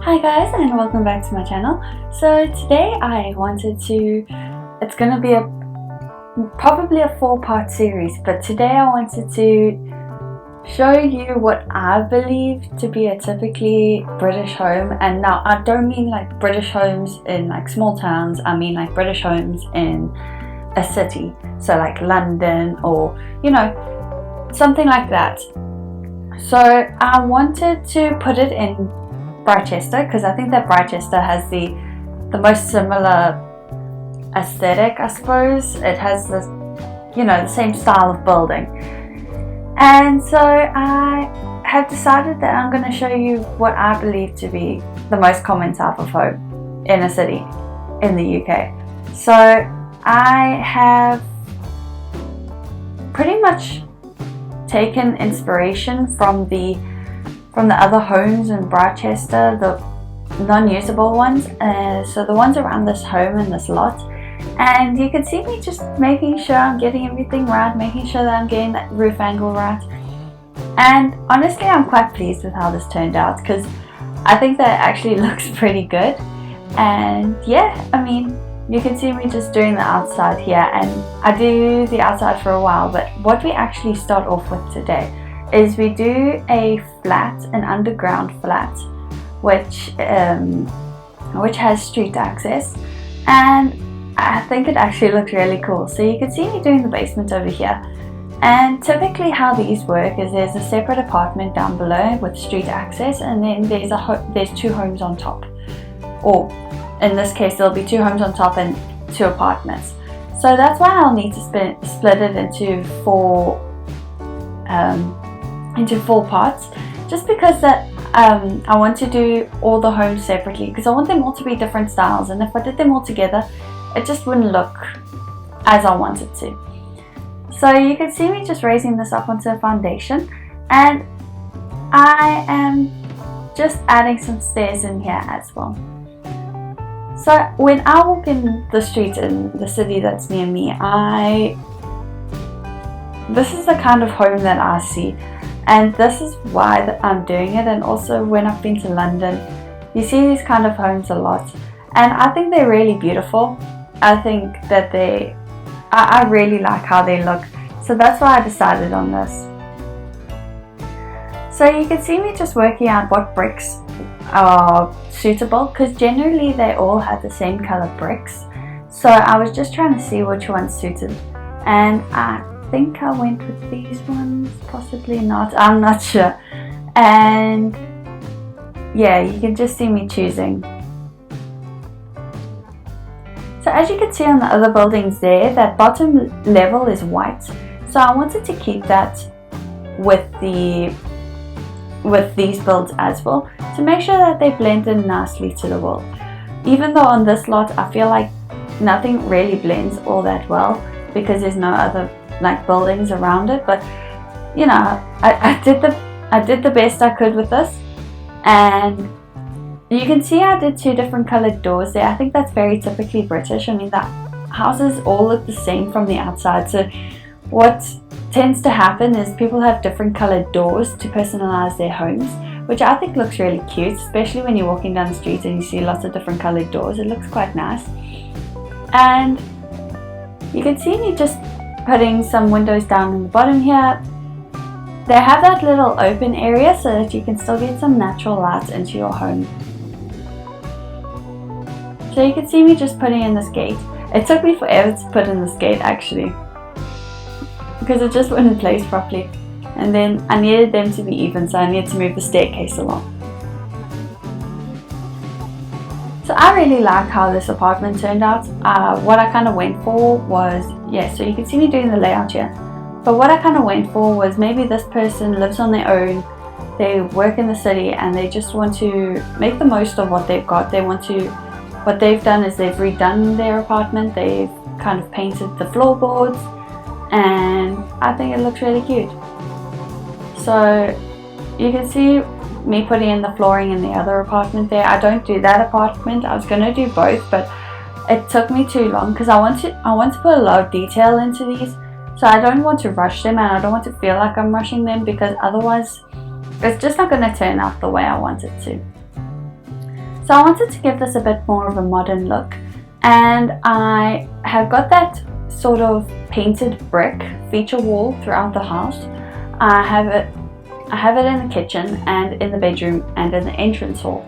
Hi guys, and welcome back to my channel. So today I wanted to, it's gonna be probably a 4-part series, but today I wanted to show you what I believe to be a typically British home. And now I don't mean like British homes in like small towns, I mean like British homes in a city, so like London or something like that. So I wanted to put it in Barchester because I think that Barchester has the most similar aesthetic, I suppose. It has this, the same style of building. And so I have decided that I'm going to show you what I believe to be the most common type of home in a city in the UK. So I have pretty much taken inspiration from the other homes in Barchester, the non-usable ones, so the ones around this home and this lot. And you can see me just making sure I'm getting everything right, making sure that I'm getting that roof angle right. And honestly, I'm quite pleased with how this turned out because I think that it actually looks pretty good. And yeah, I mean, you can see me just doing the outside here, and I do the outside for a while, but what we actually start off with today is we do an underground flat, which has street access, and I think it actually looks really cool. So you can see me doing the basement over here, and typically how these work is there's a separate apartment down below with street access, and then there's 2 homes on top, or in this case there'll be 2 homes on top and 2 apartments. So that's why I'll need to split it into 4 parts, just because that I want to do all the homes separately because I want them all to be different styles, and if I did them all together it just wouldn't look as I want it to. So you can see me just raising this up onto a foundation, and I am just adding some stairs in here as well. So when I walk in the street in the city that's near me, this is the kind of home that I see. And this is why I'm doing it. And also when I've been to London, you see these kind of homes a lot. And I think they're really beautiful. I think that I really like how they look. So that's why I decided on this. So you can see me just working out what bricks are suitable, because generally they all have the same color bricks. So I was just trying to see which ones suited. And I think I went with these ones, possibly not, I'm not sure. And yeah, you can just see me choosing. So as you can see on the other buildings there, that bottom level is white, so I wanted to keep that with these builds as well, to make sure that they blend in nicely to the wall. Even though on this lot I feel like nothing really blends all that well because there's no other like buildings around it, but I did the best I could with this. And you can see I did 2 different colored doors there. I think that's very typically British. I mean, the houses all look the same from the outside, so what tends to happen is people have different colored doors to personalize their homes, which I think looks really cute, especially when you're walking down the street and you see lots of different colored doors. It looks quite nice. And you can see me just putting some windows down in the bottom here. They have that little open area so that you can still get some natural light into your home. So you can see me just putting in this gate. It took me forever to put in this gate actually, because it just wouldn't place properly, and then I needed them to be even, so I needed to move the staircase along. So I really like how this apartment turned out. What I kind of went for was, so you can see me doing the layout here, but what I kind of went for was maybe this person lives on their own, they work in the city, and they just want to make the most of what they've got. What they've done is they've redone their apartment, they've kind of painted the floorboards, and I think it looks really cute. So you can see me putting in the flooring in the other apartment there. I don't do that apartment, I was going to do both, but it took me too long because I want to put a lot of detail into these, so I don't want to rush them, and I don't want to feel like I'm rushing them because otherwise it's just not going to turn out the way I want it to. So I wanted to give this a bit more of a modern look, and I have got that sort of painted brick feature wall throughout the house. I have it in the kitchen and in the bedroom and in the entrance hall.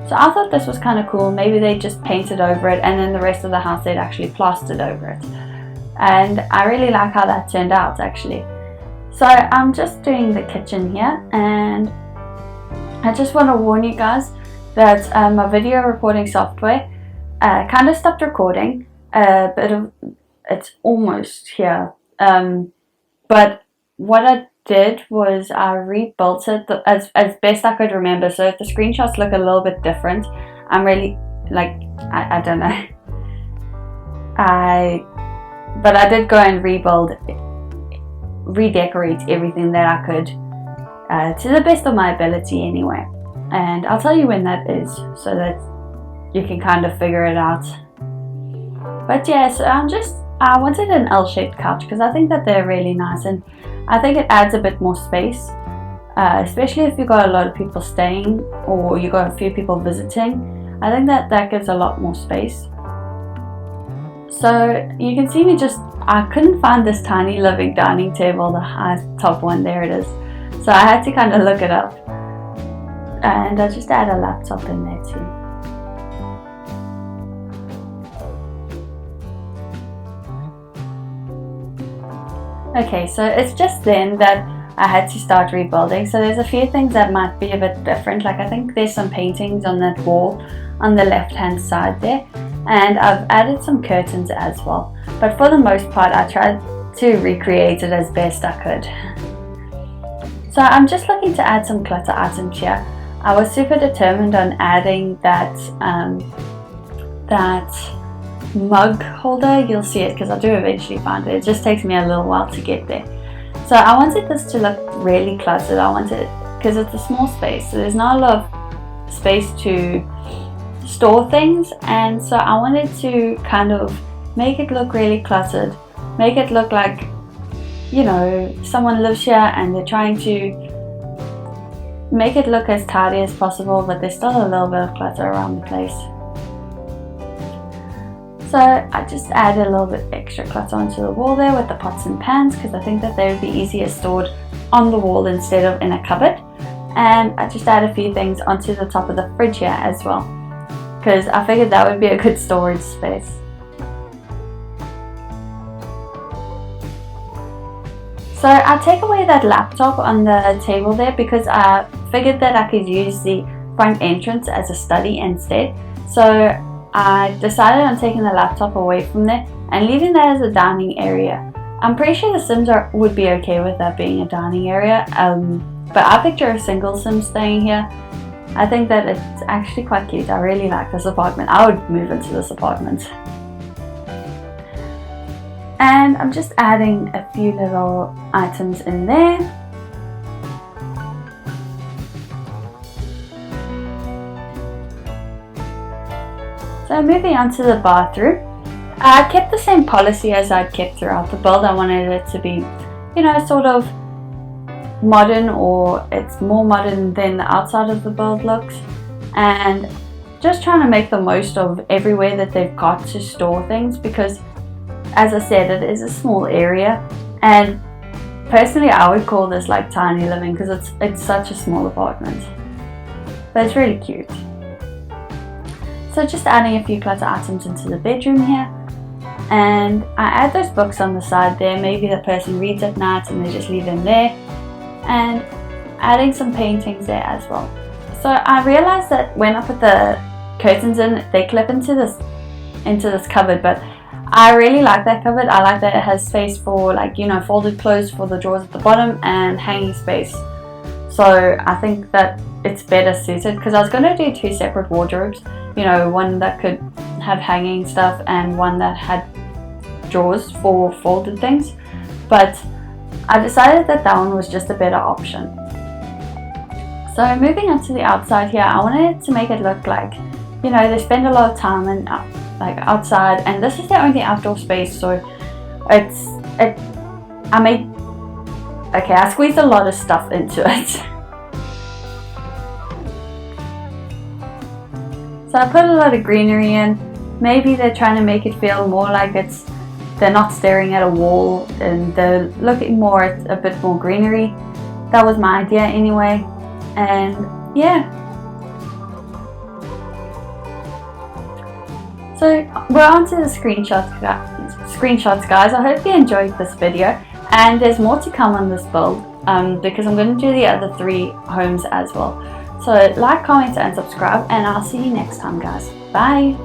So I thought this was kind of cool. Maybe they just painted over it and then the rest of the house they'd actually plastered over it. And I really like how that turned out actually. So I'm just doing the kitchen here, and I just want to warn you guys that my video recording software kind of stopped recording. It's almost here. But what I did was I rebuilt it as best I could remember. So if the screenshots look a little bit different, I'm really like I don't know. But I did go and redecorate everything that I could to the best of my ability anyway. And I'll tell you when that is so that you can kind of figure it out. But yeah, so I wanted an L-shaped couch because I think that they're really nice, and I think it adds a bit more space, especially if you've got a lot of people staying or you've got a few people visiting. I think that gives a lot more space. So you can see I couldn't find this tiny living dining table, the high top one, there it is. So I had to kind of look it up. And I just add a laptop in there too. Okay, so it's just then that I had to start rebuilding. So there's a few things that might be a bit different. Like I think there's some paintings on that wall on the left hand side there. And I've added some curtains as well. But for the most part, I tried to recreate it as best I could. So I'm just looking to add some clutter items here. I was super determined on adding that mug holder. You'll see it because I do eventually find it. It just takes me a little while to get there. So I wanted this to look really cluttered. I wanted, because it's a small space, so there's not a lot of space to store things, and so I wanted to kind of make it look really cluttered, make it look like, you know, someone lives here and they're trying to make it look as tidy as possible, but there's still a little bit of clutter around the place. So I just added a little bit extra clutter onto the wall there with the pots and pans, because I think that they would be easier stored on the wall instead of in a cupboard. And I just added a few things onto the top of the fridge here as well, because I figured that would be a good storage space. So I take away that laptop on the table there because I figured that I could use the front entrance as a study instead. So I decided on taking the laptop away from there and leaving that as a dining area. I'm pretty sure the Sims would be okay with that being a dining area, but I picture a single Sim staying here. I think that it's actually quite cute. I really like this apartment. I would move into this apartment. And I'm just adding a few little items in there. So moving on to the bathroom. I kept the same policy as I'd kept throughout the build. I wanted it to be, you know, sort of modern, or it's more modern than the outside of the build looks. And just trying to make the most of everywhere that they've got to store things, because as I said, it is a small area, and personally I would call this like tiny living because it's such a small apartment, but it's really cute. So just adding a few clutter items into the bedroom here, and I add those books on the side there. Maybe the person reads at night and they just leave them there, and adding some paintings there as well. So I realized that when I put the curtains in, they clip into this cupboard, but I really like that cupboard. I like that it has space for, like, you know, folded clothes for the drawers at the bottom and hanging space. So I think that it's better suited, because I was going to do two separate wardrobes, you know, one that could have hanging stuff and one that had drawers for folded things, but I decided that that one was just a better option. So moving on to the outside here, I wanted to make it look like, you know, they spend a lot of time like outside, and this is the only outdoor space, so I squeezed a lot of stuff into it. So I put a lot of greenery in. Maybe they're trying to make it feel more like they're not staring at a wall and they're looking more at a bit more greenery. That was my idea anyway. And yeah. So we're on to the screenshots guys. I hope you enjoyed this video, and there's more to come on this build because I'm going to do the other 3 homes as well. So like, comment and subscribe, and I'll see you next time guys. Bye.